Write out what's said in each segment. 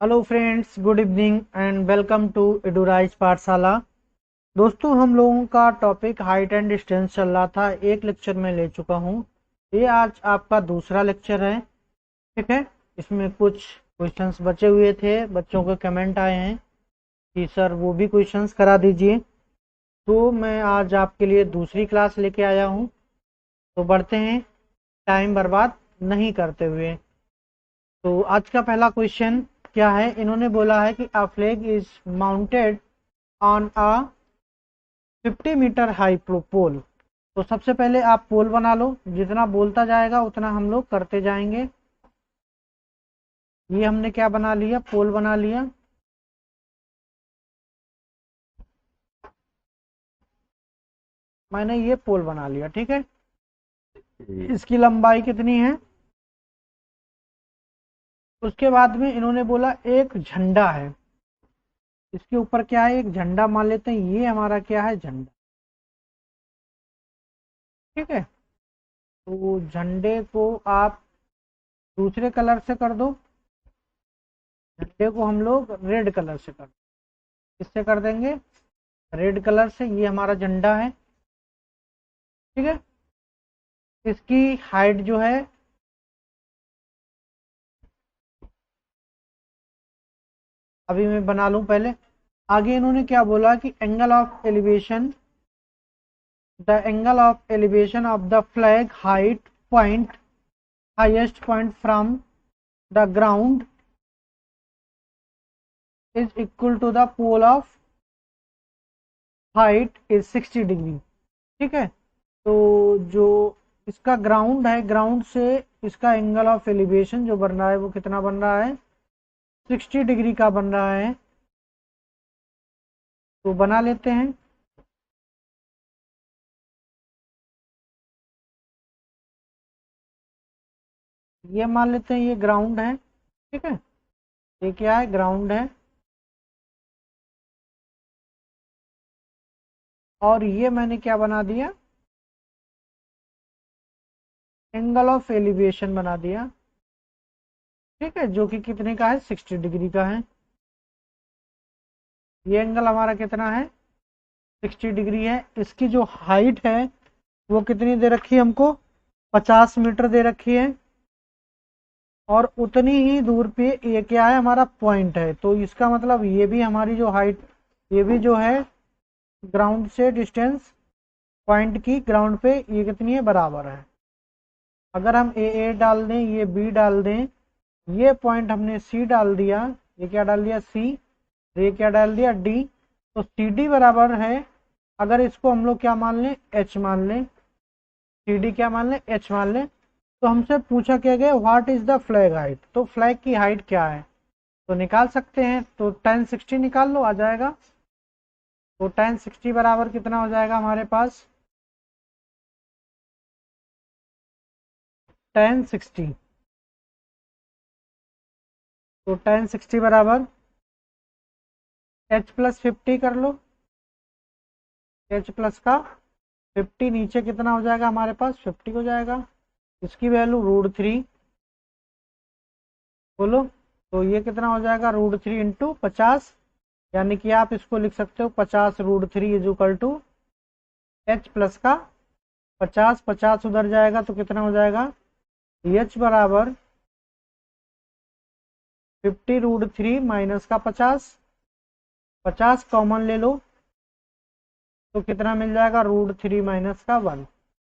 Hello friends, good evening and welcome to Eduraise पाठशाला। दोस्तों, हम लोगों का टॉपिक हाइट एंड डिस्टेंस चल रहा था। एक लेक्चर में ले चुका हूँ। ये आज आपका दूसरा लेक्चर है। ठीक है। इसमें कुछ क्वेश्चंस बचे हुए थे, बच्चों के कमेंट आए हैं कि सर वो भी क्वेश्चंस करा दीजिए। तो मैं आज आपके लिए दूसरी क्लास लेके आया हूँ। तो बढ़ते हैं टाइम बर्बाद नहीं करते हुए। तो आज का पहला क्वेश्चन क्या है? इन्होंने बोला है कि a flag is mounted on a 50 metre high pole. तो सबसे पहले आप पोल बना लो, जितना बोलता जाएगा उतना हम लोग करते जाएंगे। ये हमने क्या बना लिया? पोल बना लिया। मैंने ये पोल बना लिया। ठीक है। इसकी लंबाई कितनी है? उसके बाद में इन्होंने बोला एक झंडा है। इसके ऊपर क्या है? एक झंडा मान लेते हैं। ये हमारा क्या है? झंडा। ठीक है। तो झंडे को आप दूसरे कलर से कर दो। झंडे को हम लोग रेड कलर से कर, किससे कर देंगे? रेड कलर से। ये हमारा झंडा है। ठीक है। इसकी हाइट जो है, अभी मैं बना लूं पहले। आगे इन्होंने क्या बोला कि angle of elevation, the angle of elevation of the flag height point, highest point from the ground is equal to the pole of height is 60 degree. ठीक है। तो जो इसका ग्राउंड है, ग्राउंड से इसका एंगल ऑफ एलिवेशन जो बन रहा है वो कितना बन रहा है? 60 डिग्री का बन रहा है। तो बना लेते हैं। ये मान लेते हैं ये ग्राउंड है। ठीक है। ये क्या है? ग्राउंड है। और ये मैंने क्या बना दिया? एंगल ऑफ एलिवेशन बना दिया। ठीक है। जो कि कितने का है? 60 डिग्री का है। ये एंगल हमारा कितना है? 60 डिग्री है। इसकी जो हाइट है वो कितनी दे रखी है हमको? 50 मीटर दे रखी है। और उतनी ही दूर पे ये क्या है? हमारा पॉइंट है। तो इसका मतलब ये भी हमारी जो हाइट, ये भी जो है ग्राउंड से डिस्टेंस पॉइंट की ग्राउंड पे ये कितनी है? बराबर है। अगर हम ए डाल दें, ये बी डाल दें, ये पॉइंट हमने सी डाल दिया, ये क्या डाल दिया? सी। ये क्या डाल दिया? डी। तो सी डी बराबर है, अगर इसको हम लोग क्या मान लें? एच मान लें। सी डी क्या मान लें? एच मान लें। तो हमसे पूछा क्या गया? What is the flag height. तो फ्लैग की हाइट क्या है? तो निकाल सकते हैं। तो 1060 निकाल लो, आ जाएगा। तो 1060 बराबर कितना हो जाएगा हमारे पास? 1060। तो 1060 बराबर एच प्लस 50 कर लो। एच प्लस का 50 नीचे कितना हो जाएगा हमारे पास? 50 हो जाएगा। इसकी वैल्यू √3। बोलो। तो ये कितना हो जाएगा? √3 इंटू 50। यानी कि आप इसको लिख सकते हो 50 √3 is equal to H plus का 50। 50 उधर जाएगा तो कितना हो जाएगा? एच बराबर 50 √3 माइनस का 50। 50 कॉमन ले लो तो कितना मिल जाएगा? √3 माइनस का 1।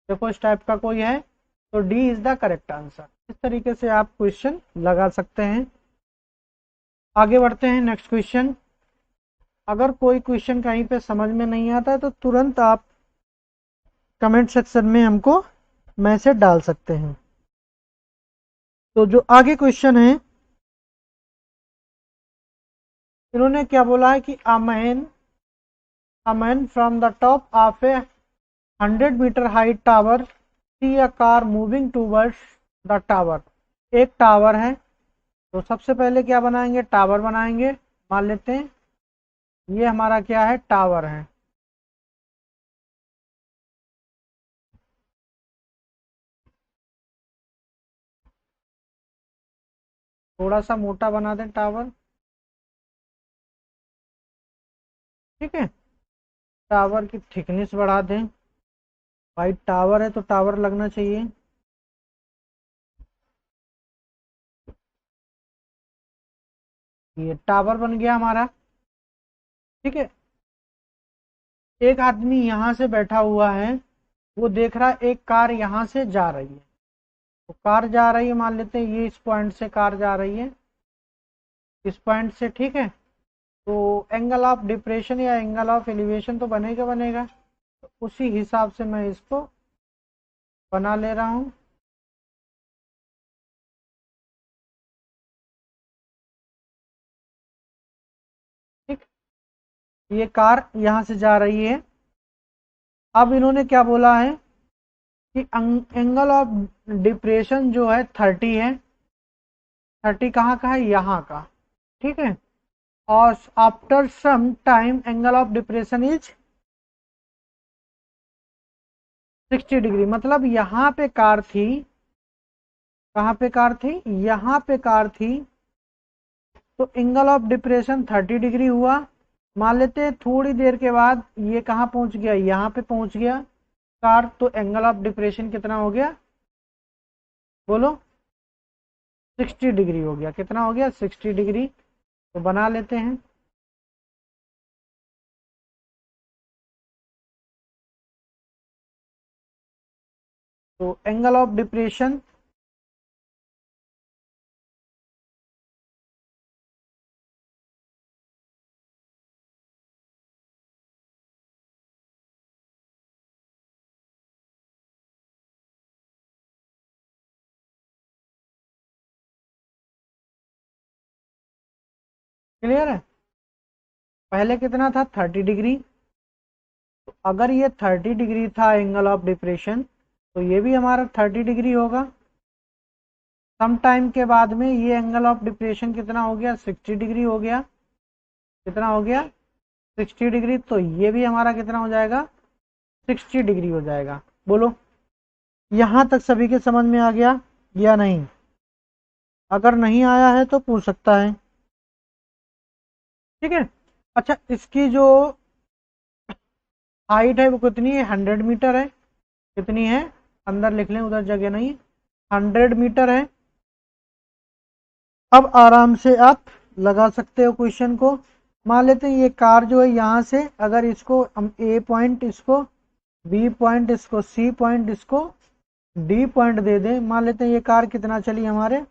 देखो इस टाइप का कोई है तो D is the correct answer. इस तरीके से आप क्वेश्चन लगा सकते हैं। आगे बढ़ते हैं नेक्स्ट क्वेश्चन। अगर कोई क्वेश्चन कहीं पे समझ में नहीं आता है तो तुरंत आप कमेंट सेक्शन में हमको मैसेज डाल सकते हैं। तो जो आगे क्वेश्चन है, इन्होंने क्या बोला है कि a man from the top of a 100 metre height tower see a car moving towards the tower. एक टावर है। तो सबसे पहले क्या बनाएंगे? टावर बनाएंगे। मान लेते हैं ये हमारा क्या है? टावर है। थोड़ा सा मोटा बना दें टावर। ठीक है। टावर की थिकनेस बढ़ा दें, भाई टावर है तो टावर लगना चाहिए। ये टावर बन गया हमारा। ठीक है। एक आदमी यहाँ से बैठा हुआ है, वो देख रहा है एक कार यहाँ से जा रही है। तो कार जा रही है, मान लेते हैं ये इस पॉइंट से कार जा रही है, इस पॉइंट से। ठीक है। तो एंगल ऑफ डिप्रेशन या एंगल ऑफ एलिवेशन तो बनेगा बनेगा। तो उसी हिसाब से मैं इसको बना ले रहा हूँ। ठीक। ये कार यहाँ से जा रही है। अब इन्होंने क्या बोला है कि एंगल ऑफ डिप्रेशन जो है 30 है। 30 कहाँ का है, यहाँ का। ठीक है। और after some time angle of depression is 60 degree. मतलब यहाँ पे कार थी, कहाँ पे कार थी, यहाँ पे कार थी। तो एंगल ऑफ डिप्रेशन 30 डिग्री हुआ। मान लेते हैं थोड़ी देर के बाद ये कहाँ पहुंच गया, यहाँ पे पहुंच गया कार। तो एंगल ऑफ डिप्रेशन कितना हो गया, बोलो। 60 डिग्री हो गया। कितना हो गया, 60 डिग्री। तो बना लेते हैं। तो एंगल ऑफ डिप्रेशन क्लियर है। पहले कितना था, 30 डिग्री। तो अगर ये 30 डिग्री था एंगल ऑफ डिप्रेशन, तो ये भी हमारा 30 डिग्री होगा। सम टाइम के बाद में ये एंगल ऑफ डिप्रेशन कितना हो गया, 60 डिग्री हो गया। कितना हो गया, 60 डिग्री। तो ये भी हमारा कितना हो जाएगा, 60 डिग्री हो जाएगा। बोलो, यहां तक सभी के समझ में आ गया या नहीं? अगर नहीं आया है तो पूछ सकता है। ठीक है। अच्छा, इसकी जो हाइट है वो कितनी है, 100 मीटर है। कितनी है, अंदर लिख लें, उधर जगह नहीं। 100 मीटर है। अब आराम से आप लगा सकते हो क्वेश्चन को। मान लेते हैं ये कार जो है यहाँ से, अगर इसको हम ए पॉइंट, इसको बी पॉइंट, इसको सी पॉइंट, इसको डी पॉइंट दे दें। मान लेते हैं ये कार कितना चली हमारे,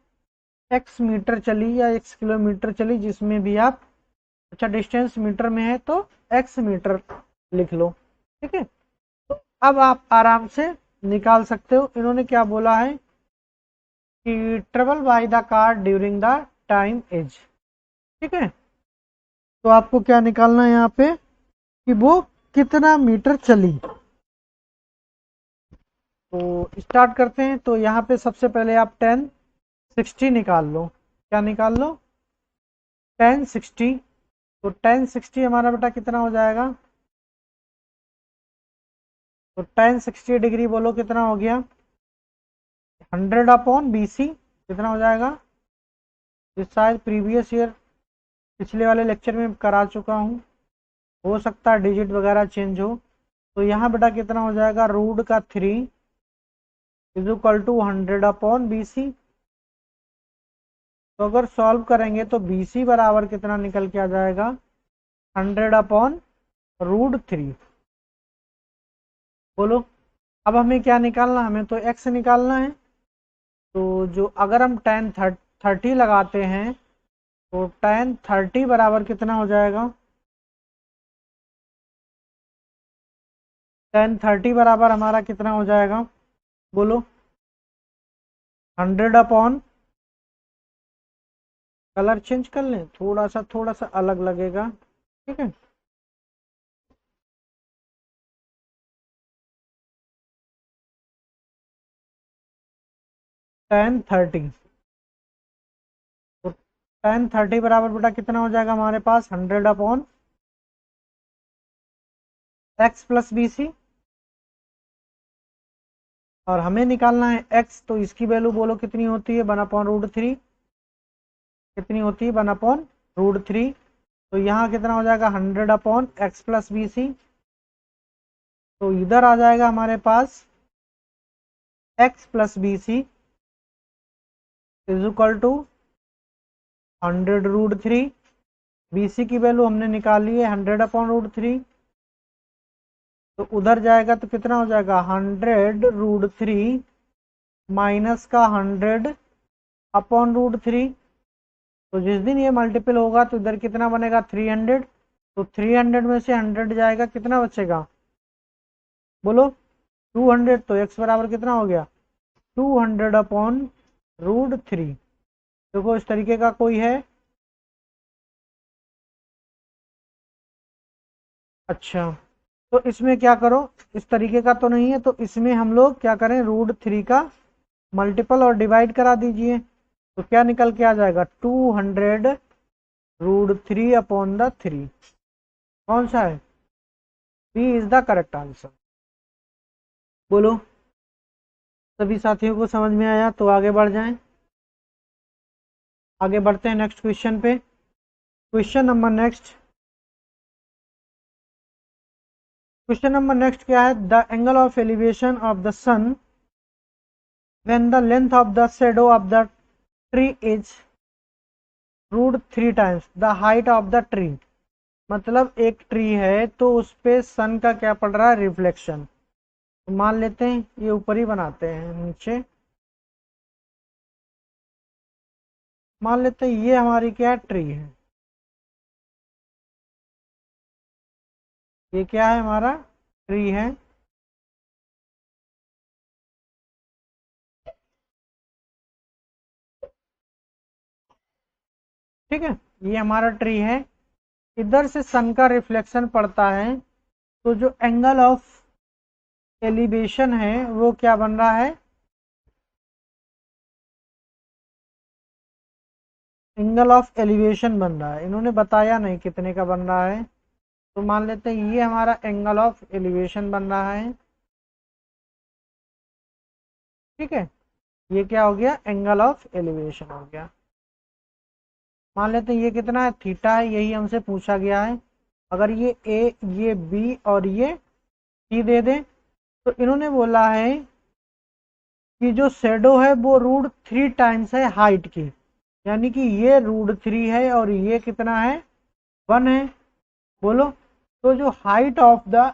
एक्स मीटर चली या एक्स किलोमीटर चली, जिसमें भी आप। अच्छा, डिस्टेंस मीटर में है तो एक्स मीटर लिख लो। ठीक है। तो अब आप आराम से निकाल सकते हो। इन्होंने क्या बोला है कि travel by the car during the time age. ठीक है। तो आपको क्या निकालना है यहाँ पे कि वो कितना मीटर चली। तो स्टार्ट करते हैं। तो यहाँ पे सबसे पहले आप 10 60 निकाल लो। क्या निकाल लो, 10 60। तो 10 60 हमारा बेटा कितना हो जाएगा, तो 10 60 डिग्री बोलो कितना हो गया, 100/BC। कितना हो जाएगा, ये शायद प्रीवियस ईयर पिछले वाले लेक्चर में करा चुका हूँ, हो सकता है डिजिट वगैरह चेंज हो। तो यहाँ बेटा कितना हो जाएगा, √3 = 100/BC। तो अगर सॉल्व करेंगे तो BC बराबर कितना निकल के आ जाएगा, 100/√3। बोलो, अब हमें क्या निकालना, हमें तो x निकालना है। तो जो अगर हम tan 30 लगाते हैं तो tan 30 बराबर कितना हो जाएगा, tan 30 बराबर हमारा कितना हो जाएगा, बोलो। 100 कलर चेंज कर लें, थोड़ा सा अलग लगेगा। ठीक है। tan 30, तो tan 30 बराबर बेटा कितना हो जाएगा हमारे पास, 100/x+BC। और हमें निकालना है x, तो इसकी वैल्यू बोलो कितनी होती है, 1/√3। कितनी होती है, 1/√3। तो यहाँ कितना हो जाएगा 100/x+bc। तो इधर आ जाएगा हमारे पास x+bc is equal to 100√3। bc की वैल्यू हमने निकाली है 100/√3। तो उधर जाएगा तो कितना हो जाएगा 100√3 माइनस का 100/√3। तो जिस दिन ये मल्टीपल होगा तो इधर कितना बनेगा 300। तो 300 में से 100 जाएगा, कितना बचेगा बोलो 200। तो x बराबर कितना हो गया 200/√3। देखो इस तरीके का कोई है। अच्छा, तो इसमें क्या करो, इस तरीके का तो नहीं है, तो इसमें हम लोग क्या करें √3 का मल्टीपल और डिवाइड करा दीजिए। तो क्या निकल के आ जाएगा 200√3/3। कौन सा है, B is the correct answer. बोलो सभी साथियों को समझ में आया? तो आगे बढ़ जाएं। आगे बढ़ते हैं नेक्स्ट क्वेश्चन पे। क्वेश्चन नंबर नेक्स्ट क्या है, the angle of elevation of the sun when the length of the shadow of the tree is √3 times the height of the tree. मतलब एक ट्री है तो उस पे सन का क्या पड़ रहा है, रिफ्लेक्शन। तो मान लेते हैं ये ऊपर ही बनाते हैं, नीचे मान लेते हैं ये हमारी क्या ट्री है, ये क्या है हमारा ट्री है। ठीक है, ये हमारा ट्री है, इधर से सन का रिफ्लेक्शन पड़ता है। तो जो एंगल ऑफ एलिवेशन है वो क्या बन रहा है, एंगल ऑफ एलिवेशन बन रहा है। इन्होंने बताया नहीं कितने का बन रहा है, तो मान लेते हैं ये हमारा एंगल ऑफ एलिवेशन बन रहा है। ठीक है, ये क्या हो गया, एंगल ऑफ एलिवेशन हो गया। मान लेते हैं ये कितना है, थीटा है, यही हमसे पूछा गया है। अगर ये ए, ये बी और ये सी दे दें, तो इन्होंने बोला है कि जो शेडो है वो √3 टाइम्स है हाइट की, यानी कि ये √3 है और ये कितना है 1 है। बोलो तो जो हाइट ऑफ द,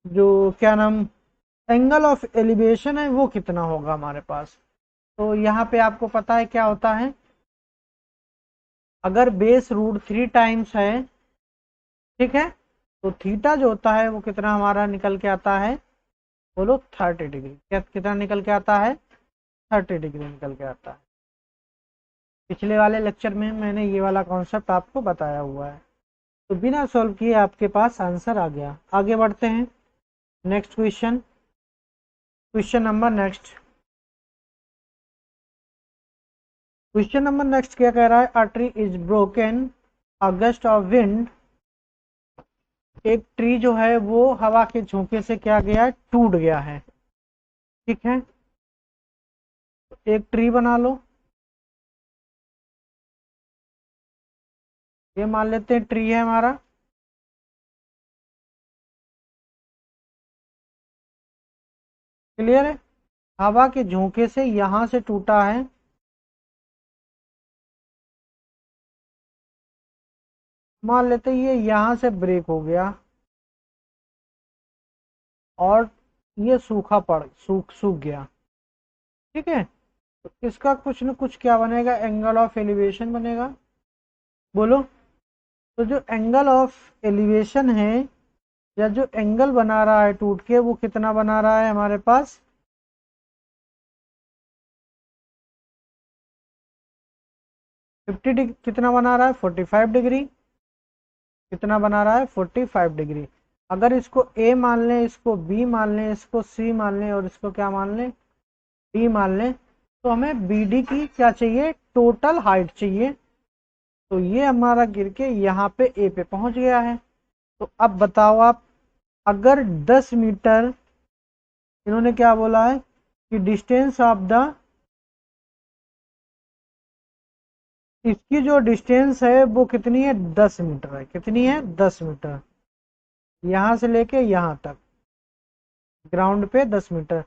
जो क्या नाम, एंगल ऑफ एलिवेशन है वो कितना होगा हमारे पास। तो यहाँ पे आपको पता है क्या होता है, अगर बेस √3 टाइम्स है, ठीक है, तो थीटा जो होता है वो कितना हमारा निकल के आता है, बोलो 30 डिग्री। क्या कितना निकल के आता है, 30 डिग्री निकल के आता है। पिछले वाले लेक्चर में मैंने ये वाला कॉन्सेप्ट आपको बताया हुआ है। तो बिना सॉल्व किए आपके पास आंसर आ गया। आगे बढ़ते हैं next question. Question number next क्या कह रहा है, a tree is broken a gust of wind. एक ट्री जो है वो हवा के झोंके से क्या गया है, टूट गया है। ठीक है, एक ट्री बना लो, ये मान लेते हैं ट्री है हमारा। क्लियर है, हवा के झोंके से यहां से टूटा है। मान लेते हैं ये यहां से ब्रेक हो गया और ये सूख गया। ठीक है, तो इसका कुछ न कुछ क्या बनेगा, एंगल ऑफ एलिवेशन बनेगा। बोलो तो जो एंगल ऑफ एलिवेशन है या जो एंगल बना रहा है टूट के, वो कितना बना रहा है हमारे पास, 50 डिग्री। कितना बना रहा है 45 डिग्री। कितना बना रहा है 45 डिग्री। अगर इसको ए मान लें, इसको बी मान लें, इसको सी मान लें और इसको क्या मान लें, डी मान लें, तो हमें बी डी की क्या चाहिए, टोटल हाइट चाहिए। तो ये हमारा गिर के यहाँ पे ए पे पहुंच गया है। तो अब बताओ आप, अगर 10 मीटर इन्होंने क्या बोला है कि डिस्टेंस ऑफ द इसकी जो डिस्टेंस है वो कितनी है, 10 मीटर है। कितनी है, 10 मीटर। यहाँ से लेके यहाँ तक ग्राउंड पे 10 मीटर।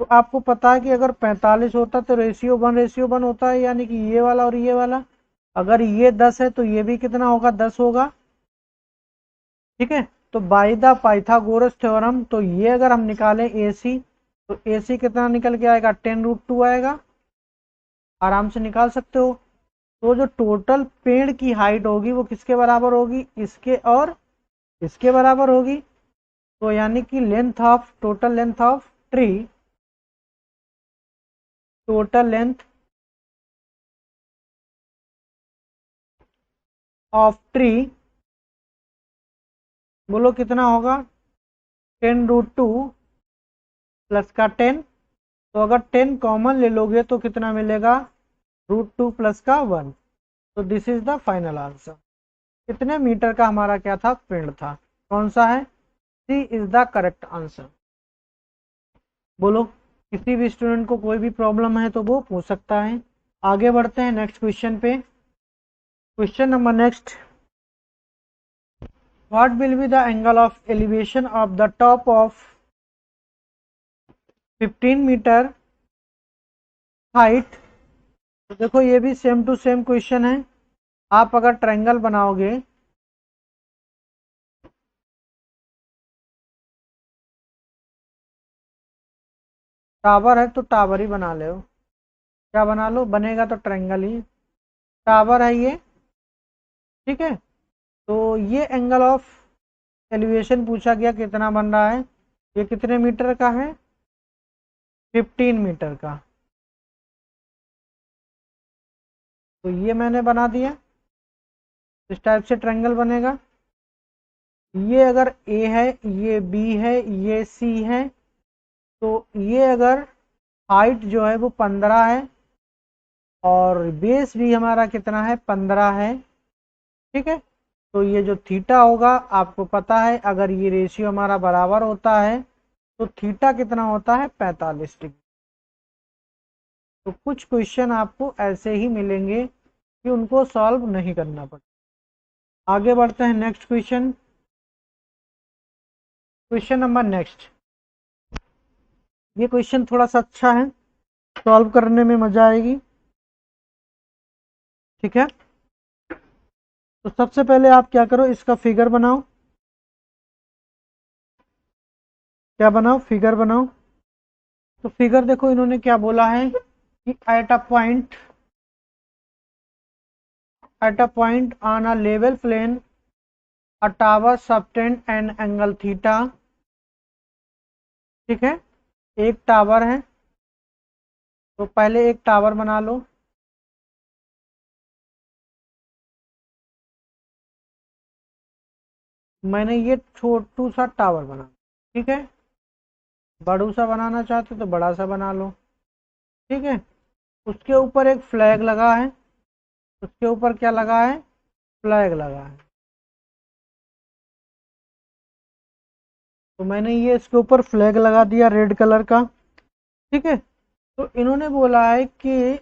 तो आपको पता है कि अगर 45 होता तो रेशियो 1 होता है, यानी कि ये वाला और ये वाला। अगर ये 10 है तो ये भी कितना होगा, 10 होगा। ठीक है, तो बाय द पाइथागोरस थ्योरम, तो ये अगर हम निकालें AC, तो AC कितना निकल के आएगा, 10√2 आएगा। आराम से निकाल सकते हो। तो जो टोटल पेड़ की हाइट होगी वो किसके बराबर होगी, इसके और इसके बराबर होगी। तो यानी कि total length of tree, total length of tree, बोलो कितना होगा, 10√2 प्लस का 10। तो अगर 10 कॉमन ले लोगे तो कितना मिलेगा, √2 प्लस का 1। तो this is the final answer. कितने मीटर का हमारा क्या था, पेड़ था। कौन सा है, सी इज द करेक्ट आंसर। बोलो, किसी भी स्टूडेंट को कोई भी प्रॉब्लम है तो वो पूछ सकता है। आगे बढ़ते हैं नेक्स्ट क्वेश्चन पे। Question number next, what will be the angle of elevation of the top of 15 metre height. तो देखो ये भी सेम टू सेम क्वेश्चन है। आप अगर ट्रायंगल बनाओगे, टावर है तो टावर ही बना लो। क्या बना लो, बनेगा तो ट्रायंगल ही। टावर है ये, ठीक है। तो ये एंगल ऑफ एलिवेशन पूछा गया कितना बन रहा है, ये कितने मीटर का है, 15 मीटर का। तो ये मैंने बना दिया, इस टाइप से ट्रायंगल बनेगा। ये अगर ए है, ये बी है, ये सी है, तो ये अगर हाइट जो है वो 15 है और बेस भी हमारा कितना है, 15 है। ठीक है, तो ये जो थीटा होगा, आपको पता है अगर ये रेशियो हमारा बराबर होता है तो थीटा कितना होता है, 45 डिग्री। तो कुछ क्वेश्चन आपको ऐसे ही मिलेंगे कि उनको सॉल्व नहीं करना पड़ता। आगे बढ़ते हैं next question. Question number next, ये क्वेश्चन थोड़ा सा अच्छा है, सॉल्व करने में मजा आएगी। ठीक है, तो सबसे पहले आप क्या करो, इसका फिगर बनाओ। क्या बनाओ, फिगर बनाओ। तो फिगर देखो इन्होंने क्या बोला है कि at a point on a level plane a tower subtend an angle theta। ठीक है, एक टावर है, तो पहले एक टावर बना लो। मैंने ये छोटू सा टावर बना, ठीक है। बड़ू सा बनाना चाहते तो बड़ा सा बना लो। ठीक है, उसके ऊपर एक फ्लैग लगा है, उसके ऊपर क्या लगा है, फ्लैग लगा है। तो मैंने ये इसके ऊपर फ्लैग लगा दिया रेड कलर का। ठीक है, तो इन्होंने बोला है कि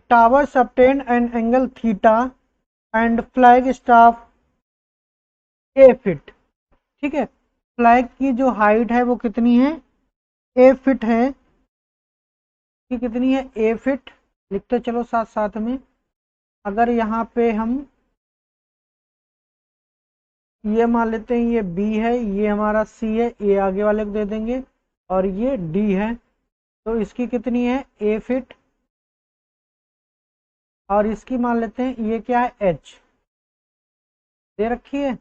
टावर सबटेन an angle theta and flag staff a feet. ठीक है, फ्लैग की जो हाइट है वो कितनी है, ए फिट है। कि कितनी है, ए फिट। लिखते चलो साथ साथ में। अगर यहाँ पे हम ये मान लेते हैं, ये बी है, ये हमारा सी है, ये आगे वाले को दे देंगे, और ये डी है। तो इसकी कितनी है, ए फिट। और इसकी मान लेते हैं, ये क्या है, एच दे रखी है।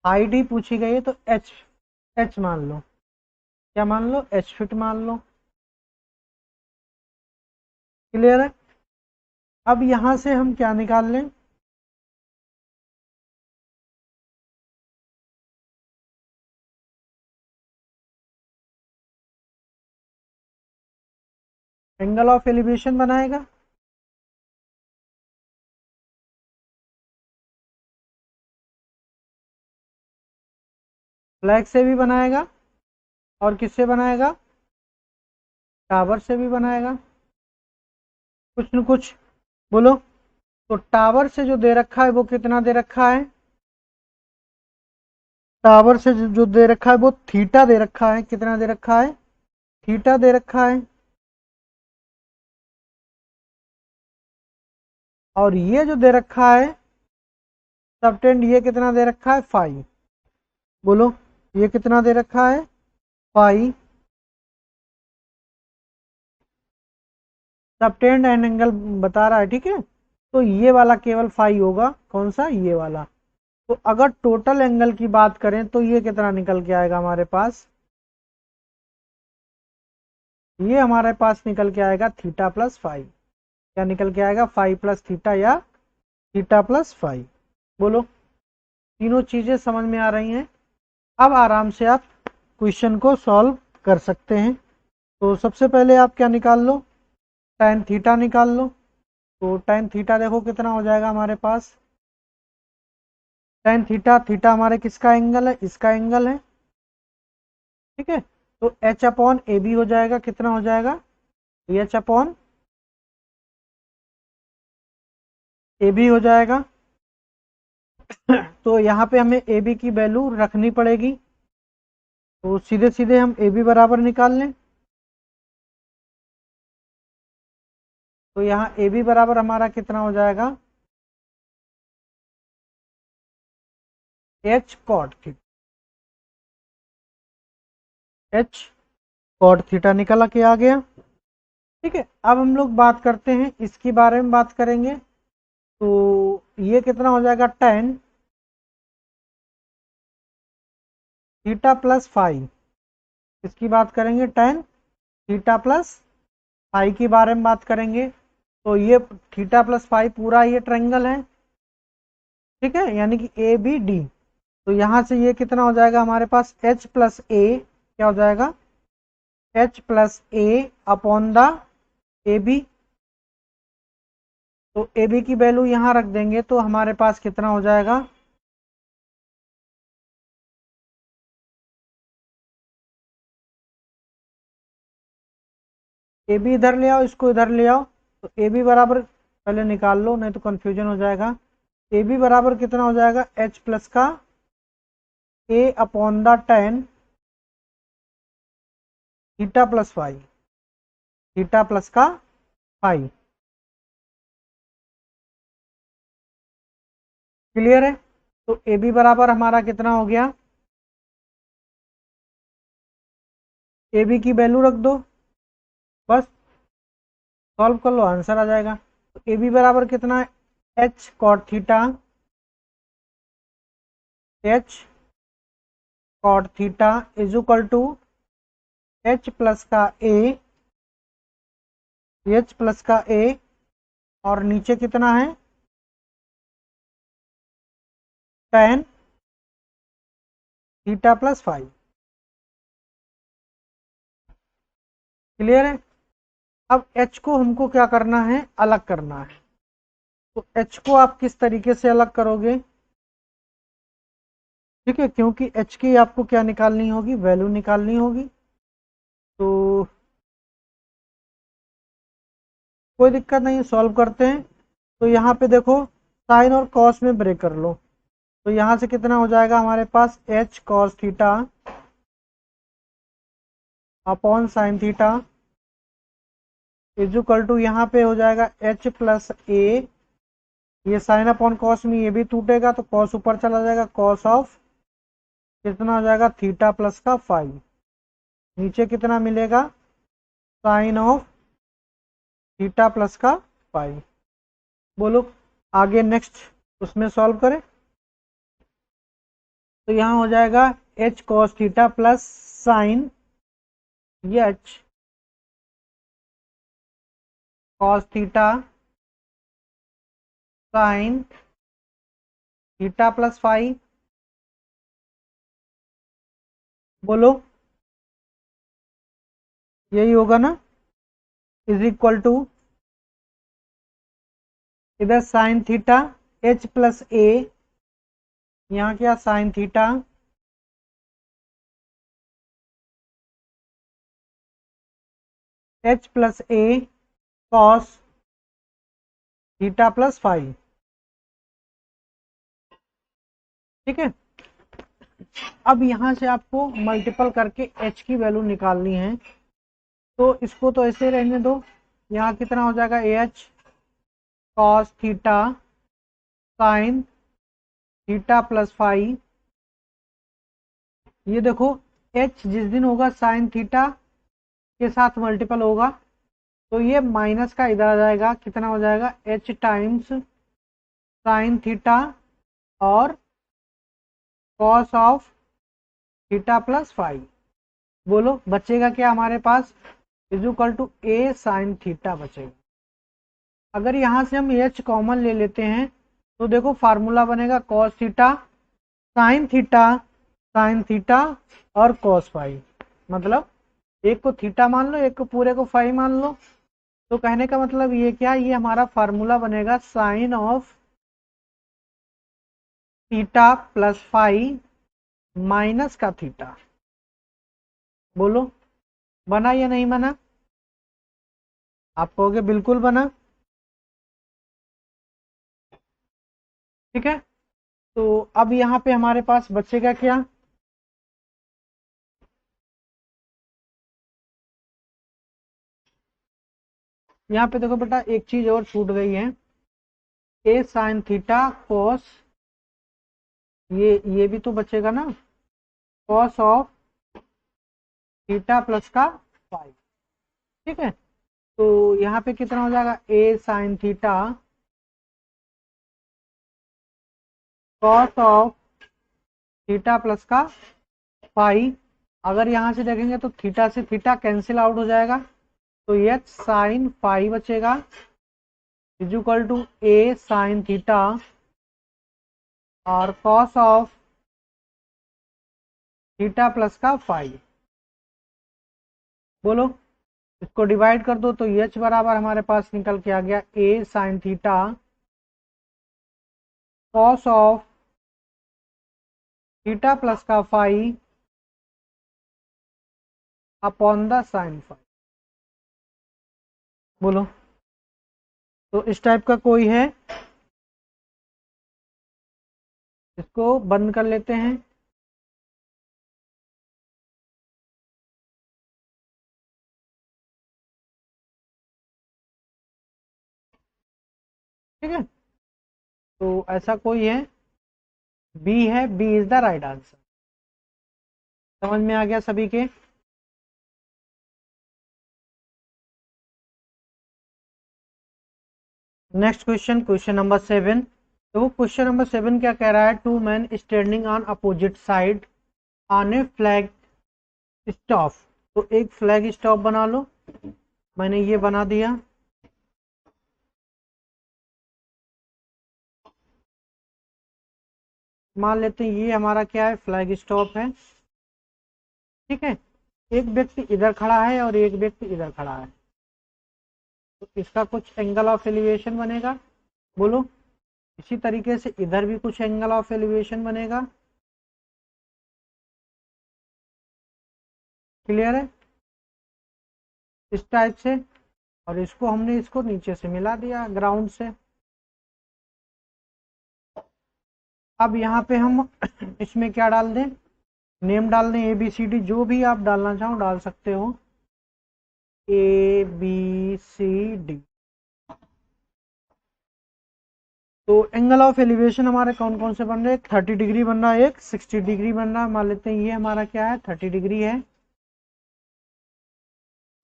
हाइट ही पूछी गई है तो एच, एच मान लो। क्या मान लो, एच फिट मान लो। क्लियर है। अब यहां से हम क्या निकाल लें, एंगल ऑफ एलिवेशन बनाएगा। फ्लैग से भी बनाएगा और किससे बनाएगा, टावर से भी बनाएगा। कुछ न कुछ बोलो। तो टावर से जो दे रखा है वो कितना दे रखा है, टावर से जो दे रखा है वो थीटा दे रखा है, कितना दे रखा है, थीटा दे रखा है। और ये जो दे रखा है सबटेंड, ये कितना दे रखा है, फाई। बोलो ये कितना दे रखा है, फाई। सबटेंड एंड एंगल बता रहा है, ठीक है। तो ये वाला केवल फाई होगा, कौन सा, ये वाला। तो अगर टोटल एंगल की बात करें तो ये कितना निकल के आएगा हमारे पास, ये हमारे पास निकल के आएगा थीटा प्लस फाई। क्या निकल के आएगा, फाई प्लस थीटा या थीटा प्लस फाई। बोलो तीनों चीजें समझ में आ रही हैं। अब आराम से आप क्वेश्चन को सॉल्व कर सकते हैं। तो सबसे पहले आप क्या निकाल लो, tan थीटा निकाल लो। तो tan थीटा देखो कितना हो जाएगा हमारे पास, tan थीटा, थीटा हमारे किसका एंगल है, इसका एंगल है, ठीक है। तो h अपॉन ए बी हो जाएगा, कितना हो जाएगा, h अपॉन ए बी हो जाएगा। तो यहाँ पे हमें ए बी की वैल्यू रखनी पड़ेगी। तो सीधे सीधे हम ए बी बराबर निकाल लें। तो यहाँ ए बी बराबर हमारा कितना हो जाएगा, H cot theta, H cot theta निकल के आ गया, ठीक है। अब हम लोग बात करते हैं इसके बारे में, बात करेंगे। तो ये कितना हो जाएगा, tan थीटा प्लस फाई, इसकी बात करेंगे, tan थीटा प्लस फाई के बारे में बात करेंगे। तो ये थीटा प्लस फाई पूरा ये ट्रायंगल है, ठीक है, यानी कि ए बी डी। तो यहाँ से ये कितना हो जाएगा हमारे पास, एच प्लस ए, क्या हो जाएगा, H plus A upon the A B. तो ए बी की वैल्यू यहाँ रख देंगे तो हमारे पास कितना हो जाएगा, ए बी इधर ले आओ, इसको इधर ले आओ। तो ए बी बराबर पहले निकाल लो, नहीं तो कंफ्यूजन हो जाएगा। ए बी बराबर कितना हो जाएगा, एच प्लस का a upon the tan theta plus phi, theta plus का फाई। क्लियर है। तो ए बी बराबर हमारा कितना हो गया, ए बी की वैल्यू रख दो, बस सॉल्व कर लो, आंसर आ जाएगा। तो ए बी बराबर कितना है, H cot theta, H cot theta is equal to H plus का ए, एच प्लस का ए, और नीचे कितना है, tan theta plus five. Clear है। अब h को हमको क्या करना है, अलग करना है। तो h को आप किस तरीके से अलग करोगे, ठीक है, क्योंकि h की आपको क्या निकालनी होगी, वैल्यू निकालनी होगी। तो कोई दिक्कत नहीं, सॉल्व करते हैं। तो यहाँ पे देखो साइन और कॉस में ब्रेक कर लो। तो यहाँ से कितना हो जाएगा हमारे पास, h cos theta upon sine theta is equal to, यहाँ पे हो जाएगा h प्लस ए, ये साइन अपॉन कॉस में ये भी टूटेगा तो कॉस ऊपर चला जाएगा, कॉस ऑफ कितना हो जाएगा, थीटा प्लस का फाइव। नीचे कितना मिलेगा, साइन ऑफ थीटा प्लस का फाइव। बोलो आगे नेक्स्ट उसमें सॉल्व करें। तो यहाँ हो जाएगा H cos theta plus sine h cos theta sine theta plus five. बोलो यही होगा ना, इज इक्वल टू, इधर साइन थीटा एच प्लस ए, यहाँ क्या साइन थीटा एच प्लस ए कॉस थीटा प्लस फाई। ठीक है, अब यहां से आपको मल्टीपल करके एच की वैल्यू निकालनी है, तो इसको तो ऐसे रहने दो। यहाँ कितना हो जाएगा, H cos theta sine theta plus phi. ये देखो एच जिस दिन होगा साइन थीटा के साथ मल्टीपल होगा, तो ये माइनस का इधर आ जाएगा, कितना हो जाएगा, एच टाइम्स साइन थीटा और cos of theta plus five. बोलो बचेगा क्या हमारे पास, is equal to A sine theta बचेगा। अगर यहां से हम एच कॉमन ले लेते हैं तो देखो फार्मूला बनेगा कॉस थीटा साइन थीटा और कॉस फाइव। मतलब एक को थीटा मान लो, एक को पूरे को फाइव मान लो। तो कहने का मतलब ये क्या, ये हमारा फार्मूला बनेगा sine of theta plus five minus का थीटा। बोलो बना या नहीं बना, आप कहोगे बिल्कुल बना। ठीक है, तो अब यहाँ पे हमारे पास बचेगा क्या, यहाँ पे देखो बेटा एक चीज और छूट गई है, ए साइन थीटा कॉस, ये भी तो बचेगा ना, कॉस ऑफ थीटा प्लस का फाइव। ठीक है, तो यहाँ पे कितना हो जाएगा, a sine theta cos of theta plus का फाइव। अगर यहाँ से देखेंगे तो थीटा से थीटा कैंसिल आउट हो जाएगा, तो एच साइन फाइव बचेगा is equal to A sine theta और कॉस ऑफ थीटा प्लस का फाइव। बोलो इसको डिवाइड कर दो, तो एच बराबर हमारे पास निकल के आ गया a sine theta cos of theta plus का five upon the sine five. बोलो तो इस टाइप का कोई है, इसको बंद कर लेते हैं। ठीक है, तो ऐसा कोई है, बी है, B is the right answer. समझ में आ गया सभी के। Next question, question number 7। तो क्वेश्चन नंबर 7 क्या कह रहा है, two man standing on opposite side on a flag stop. तो एक फ्लैग स्टॉप बना लो, मैंने ये बना दिया। मान लेते हैं ये हमारा क्या है, फ्लैग स्टॉप है। ठीक है, एक व्यक्ति इधर खड़ा है और एक व्यक्ति इधर खड़ा है, तो इसका कुछ एंगल ऑफ एलिवेशन बनेगा। बोलो इसी तरीके से इधर भी कुछ एंगल ऑफ एलिवेशन बनेगा। क्लियर है, इस टाइप से, और इसको हमने इसको नीचे से मिला दिया ग्राउंड से। अब यहाँ पे हम इसमें क्या डाल दें, नेम डाल दें, ए बी सी डी, जो भी आप डालना चाहो डाल सकते हो, ए बी सी डी। तो एंगल ऑफ एलिवेशन हमारे कौन कौन से बन रहे हैं, 30 डिग्री बन रहा है, एक 60 डिग्री बन रहा है। मान लेते हैं ये हमारा क्या है, 30 डिग्री है,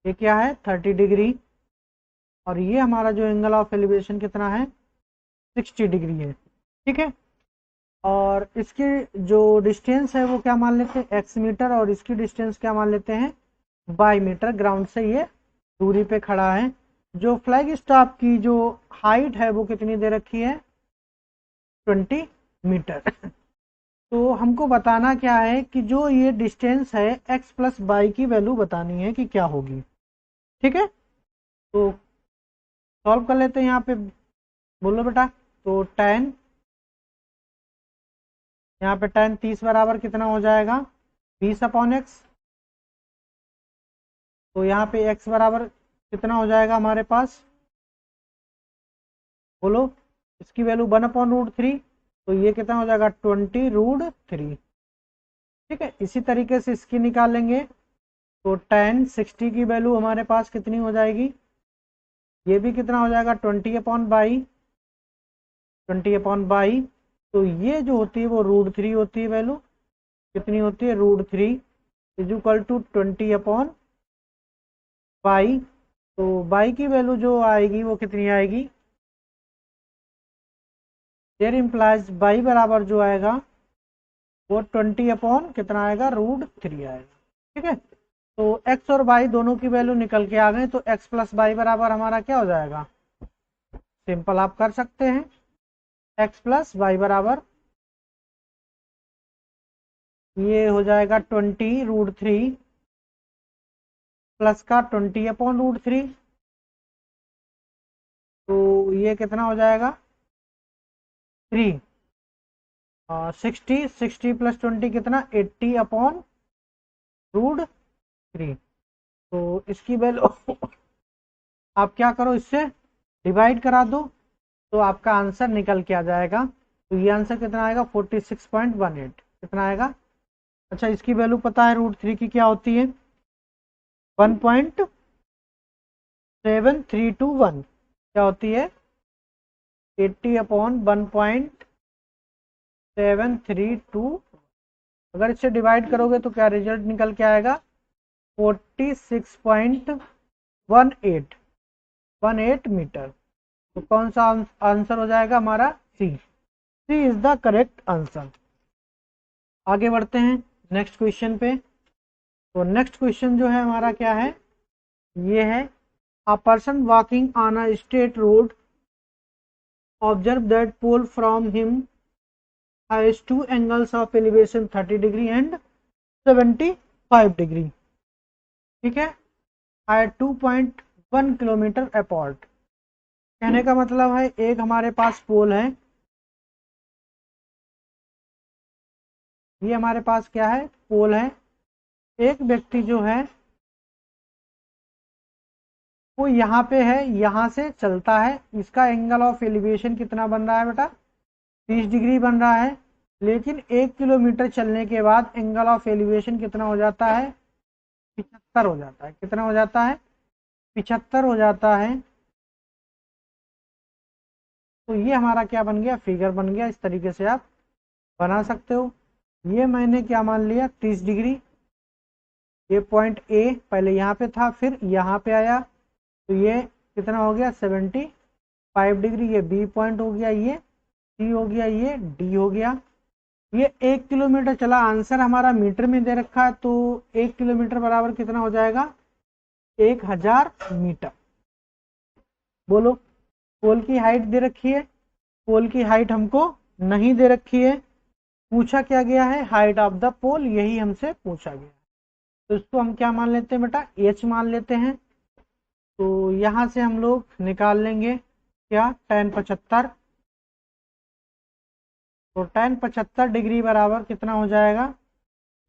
ये क्या है 30 डिग्री, और ये हमारा जो एंगल ऑफ एलिवेशन कितना है, 60 डिग्री है। ठीक है, और इसकी जो डिस्टेंस है वो क्या मान लेते हैं, एक्स मीटर, और इसकी डिस्टेंस क्या मान लेते हैं, बाई मीटर। ग्राउंड से ये दूरी पे खड़ा है। जो फ्लैग स्टॉप की जो हाइट है वो कितनी दे रखी है, 20 मीटर। तो हमको बताना क्या है कि जो ये डिस्टेंस है x प्लस बाई की वैल्यू बतानी है कि क्या होगी। ठीक है, तो सॉल्व कर लेते हैं यहाँ पे। बोलो बेटा, तो tan, यहाँ पे tan 30 बराबर कितना हो जाएगा, 20 अपॉन एक्स। तो यहाँ पे x बराबर कितना हो जाएगा हमारे पास, बोलो, इसकी वैल्यू 1/√3, तो ये कितना हो जाएगा 20√3। ठीक है, इसी तरीके से इसकी निकालेंगे तो tan 60 की वैल्यू हमारे पास कितनी हो जाएगी, ये भी कितना हो जाएगा 20/22। तो ये जो होती है वो √3 होती है, वैल्यू कितनी होती है √3 इज इक्वल टू 20/बाई। तो बाई की वैल्यू जो आएगी वो कितनी आएगी, देयर इम्प्लाइज बाई बराबर जो आएगा वो 20 कितना आएगा √3 आएगा। ठीक है, तो x और y दोनों की वैल्यू निकल के आ गए, तो x प्लस वाई बराबर हमारा क्या हो जाएगा, सिंपल आप कर सकते हैं, x प्लस वाई बराबर ये हो जाएगा 20√3 प्लस का 20/√3, तो ये कितना हो जाएगा 3, 60 प्लस 20 कितना 80/√3। तो इसकी वैल्यू आप क्या करो, इससे डिवाइड करा दो तो आपका आंसर निकल के आ जाएगा। तो ये आंसर कितना आएगा 46.18 कितना आएगा। अच्छा, इसकी वैल्यू पता है √3 की क्या होती है, 1.7321 क्या होती है 80/1.732। अगर इससे डिवाइड करोगे तो क्या रिजल्ट निकल के आएगा 46.18 मीटर। तो कौन सा आंसर हो जाएगा हमारा सी इज द करेक्ट आंसर। आगे बढ़ते हैं नेक्स्ट क्वेश्चन पे। तो नेक्स्ट क्वेश्चन जो है हमारा क्या है, ये है a person walking on a straight road observe that pole from him has two angles of elevation 30 degree and 75 degree. ठीक है, एट 2.1 किलोमीटर अपार्ट। कहने का मतलब है एक हमारे पास पोल है, ये हमारे पास क्या है पोल है, एक व्यक्ति जो है वो यहाँ पे है, यहाँ से चलता है, इसका एंगल ऑफ एलिवेशन कितना बन रहा है बेटा 30 डिग्री बन रहा है, लेकिन 1 किलोमीटर चलने के बाद एंगल ऑफ एलिवेशन कितना हो जाता है 75 हो जाता है। कितना हो जाता है 75 हो जाता है। तो ये हमारा क्या बन गया फिगर बन गया, इस तरीके से आप बना सकते हो। ये मैंने क्या मान लिया 30 डिग्री, ये पॉइंट ए पहले यहाँ पे था फिर यहाँ पे आया, तो ये कितना हो गया 75 डिग्री, ये बी पॉइंट हो गया, ये सी हो गया, ये डी हो गया। ये 1 किलोमीटर चला, आंसर हमारा मीटर में दे रखा है, तो 1 किलोमीटर बराबर कितना हो जाएगा 1000 मीटर। बोलो, पोल की हाइट दे रखी है, पोल की हाइट हमको नहीं दे रखी है, पूछा क्या गया है हाइट ऑफ द पोल, यही हमसे पूछा गया। तो इसको हम क्या मान लेते हैं बेटा एच मान लेते हैं। तो यहाँ से हम लोग निकाल लेंगे क्या tan 75, तो tan 75 डिग्री बराबर कितना हो जाएगा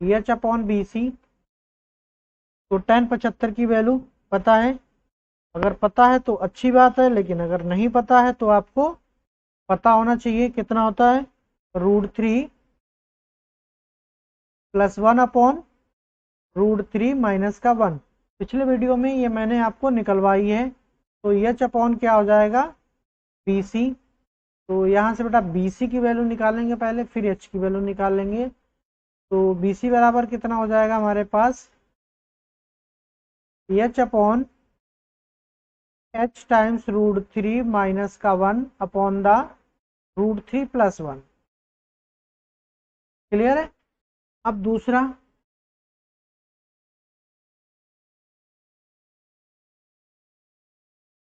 H/BC। तो tan 75 की वैल्यू पता है, अगर पता है तो अच्छी बात है, लेकिन अगर नहीं पता है तो आपको पता होना चाहिए कितना होता है √3 प्लस 1/√3 माइनस का 1। पिछले वीडियो में ये मैंने आपको निकलवाई है। तो H/ क्या हो जाएगा BC। तो यहाँ से बेटा BC की वैल्यू निकालेंगे पहले, फिर H की वैल्यू निकालेंगे। तो BC बराबर कितना हो जाएगा हमारे पास H टाइम्स √3 माइनस का 1 अपॉन द √3 प्लस 1। क्लियर है। अब दूसरा,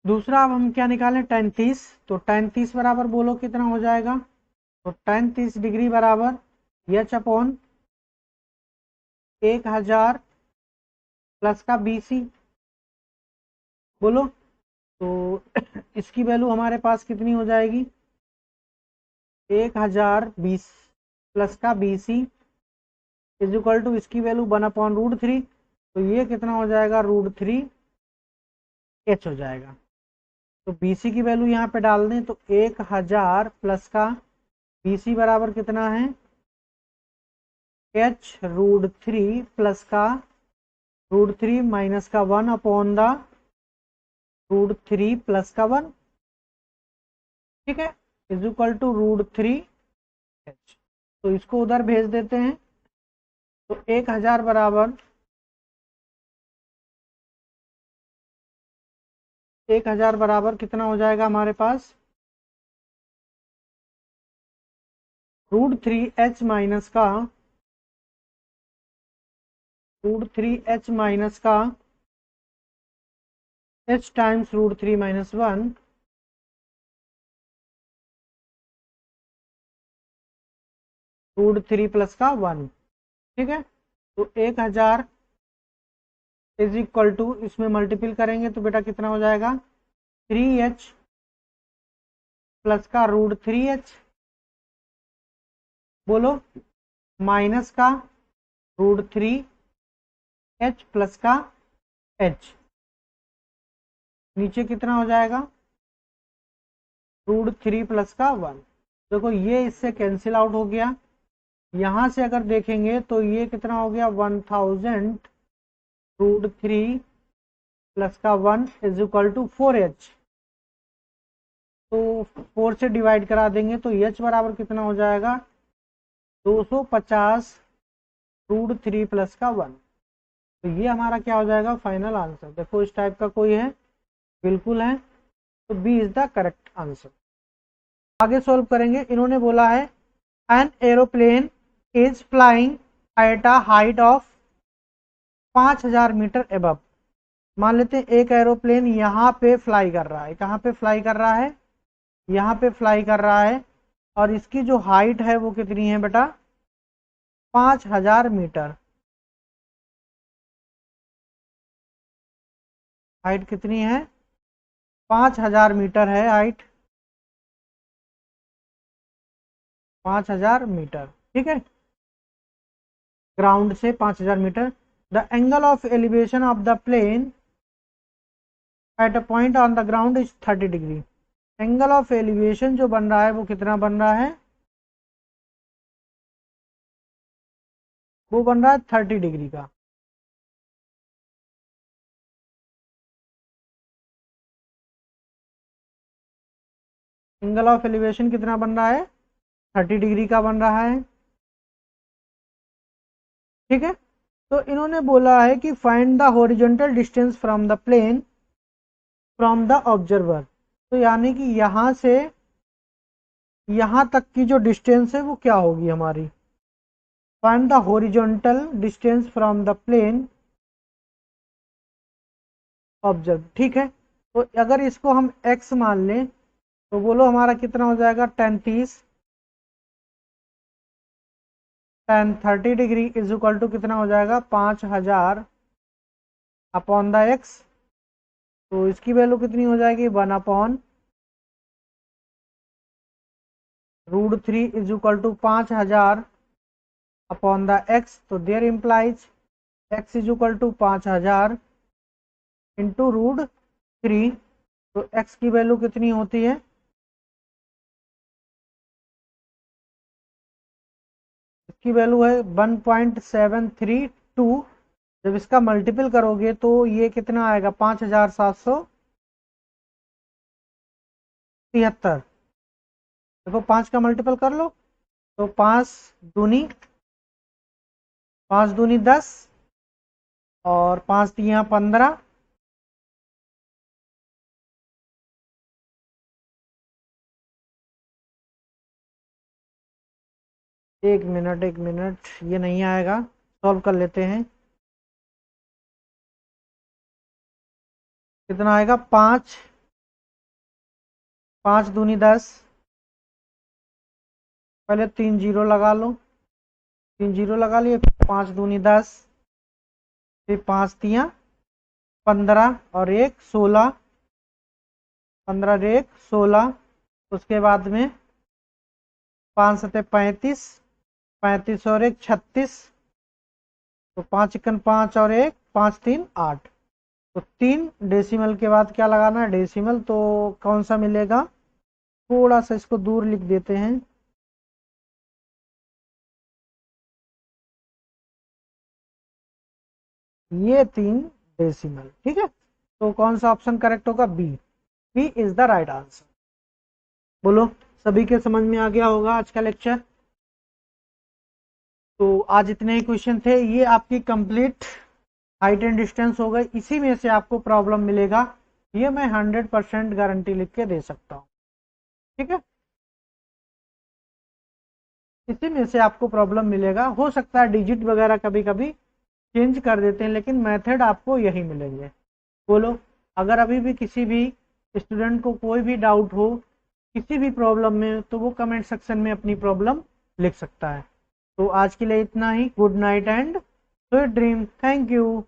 अब हम क्या निकालें tan 30। तो tan 30 बराबर बोलो कितना हो जाएगा, तो tan 30 डिग्री बराबर H/1000 प्लस का BC। बोलो, तो इसकी वैल्यू हमारे पास कितनी हो जाएगी 1020 प्लस का BC इज इक्वल टू इसकी वैल्यू 1/√3। तो ये कितना हो जाएगा √3 H हो जाएगा। तो BC की वैल्यू यहाँ पे डाल दें तो 1000 प्लस का BC बराबर कितना है h√3 प्लस का √3 माइनस का 1 अपॉन द √3 प्लस का 1, ठीक है, इज इक्वल टू √3h। तो इसको उधर भेज देते हैं। तो 1000 बराबर 1000 बराबर कितना हो जाएगा हमारे पास √3h माइनस का √3h माइनस का h टाइम्स √3 माइनस 1 √3 प्लस का 1, ठीक है। तो 1000 इज इक्वल टू, इसमें मल्टीपल करेंगे तो बेटा कितना हो जाएगा 3h प्लस का √3h, बोलो, माइनस का √3h प्लस का h, नीचे कितना हो जाएगा √3 प्लस का 1। देखो ये इससे कैंसिल आउट हो गया। यहां से अगर देखेंगे तो ये कितना हो गया 1000 √3 प्लस का 1 इज इक्वल टू 4h। तो 4 से डिवाइड करा देंगे तो h बराबर कितना हो जाएगा 250 √3 प्लस का 1। तो ये हमारा क्या हो जाएगा फाइनल आंसर। देखो इस टाइप का कोई है, बिल्कुल है, तो B is the correct answer. आगे सॉल्व करेंगे। इन्होंने बोला है an aeroplane is flying at a height of 5000 metre above. मान लेते हैं एक एरोप्लेन यहाँ पे फ्लाई कर रहा है। कहाँ पे फ्लाई कर रहा है, यहाँ पे फ्लाई कर रहा है, और इसकी जो हाइट है वो कितनी है बेटा 5000 मीटर। हाइट कितनी है 5000 मीटर है हाइट, 5000 मीटर, ठीक है, ग्राउंड से 5000 metre. The angle of elevation of the plane at a point on the ground is 30 degree. Angle of elevation जो बन रहा है वो कितना बन रहा है, वो बन रहा है 30 डिग्री का। एंगल ऑफ एलिवेशन कितना बन रहा है 30 डिग्री का बन रहा है, ठीक है। तो इन्होंने बोला है कि find the horizontal distance from the plane from the observer. तो यानी कि यहाँ से यहाँ तक की जो डिस्टेंस है वो क्या होगी हमारी, find the horizontal distance from the plane observe, ठीक है। तो अगर इसको हम x मान लें तो बोलो हमारा कितना हो जाएगा tan 30, tan 30 degree is equal to कितना हो जाएगा 5000 अपॉन द x। तो इसकी वैल्यू कितनी हो जाएगी 1 upon √3 is equal to 5000 upon the x। तो there implies x is equal to 5000 into √3। तो x की वैल्यू कितनी होती है, इसकी वैल्यू है 1.732। जब इसका मल्टीपल करोगे तो ये कितना आएगा 5773। देखो 5 का मल्टीपल कर लो तो 5 दूनी 10 और 5 तिया 15। एक मिनट, ये नहीं आएगा, सॉल्व कर लेते हैं। कितना आएगा 5 दूनी 10, पहले 3 जीरो लगा लो, 3 जीरो लगा लिए, 5 दूनी 10, फिर 5 तिया 15 और 1 16, 15 1 16। उसके बाद में 5 सते 35, 35 और 1 36। तो 5 1 5 और 1 5 3 8। तो 3 डेसिमल के बाद क्या लगाना है, डेसिमल। तो कौन सा मिलेगा, थोड़ा सा इसको दूर लिख देते हैं, ये 3 डेसिमल। ठीक है, तो कौन सा ऑप्शन करेक्ट होगा, B. B is the right answer. बोलो, सभी के समझ में आ गया होगा आज का लेक्चर। तो आज इतने ही क्वेश्चन थे, ये आपकी कंप्लीट हाइट एंड डिस्टेंस हो गई। इसी में से आपको प्रॉब्लम मिलेगा, ये मैं 100% गारंटी लिख के दे सकता हूँ। ठीक है, इसी में से आपको प्रॉब्लम मिलेगा। हो सकता है डिजिट वगैरह कभी कभी चेंज कर देते हैं, लेकिन मेथड आपको यही मिलेंगे। बोलो, अगर अभी भी किसी भी स्टूडेंट को कोई भी डाउट हो किसी भी प्रॉब्लम में, तो वो कमेंट सेक्शन में अपनी प्रॉब्लम लिख सकता है। तो आज के लिए इतना ही। Good night and sweet dream. Thank you.